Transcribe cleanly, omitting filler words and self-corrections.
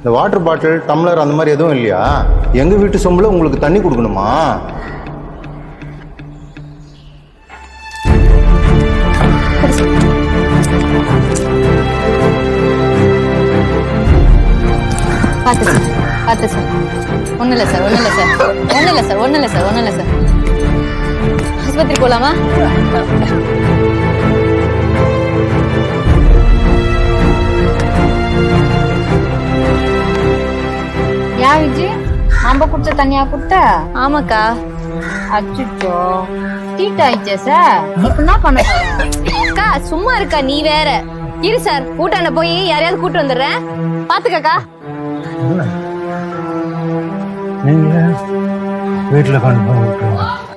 இந்த water bottle tumbler அந்த மாதிரி எதுவும் இல்லையா? எங்கள் வீட்டு சொம்பில் உங்களுக்கு தண்ணி கொடுக்கணுமா? பார்த்து சார், பார்த்து சார். ஒன்றும் இல்லை சார், ஒன்றும் இல்லை சார், ஒன்றும் இல்லை சார், ஒன்றும் இல்லை சார், ஒன்றும் இல்லை சார். ஆஸ்பத்திரி போகலாமா? யா விஜய், நம்ம குடிச்ச தனியா குடுத்த? ஆமாக்கா. அச்சுச்சோ, தீட் ஆயிடுச்சே சார். இப்ப என்ன பண்ண? அக்கா சும்மா இருக்கா நீ வேற. இரு சார், கூட்டாண்ட போய் யாரையாவது கூட்டு வந்துடுறேன், பாத்துக்கக்கா. நீங்க வீட்டுல கொண்டு போய் விட்டுருங்க.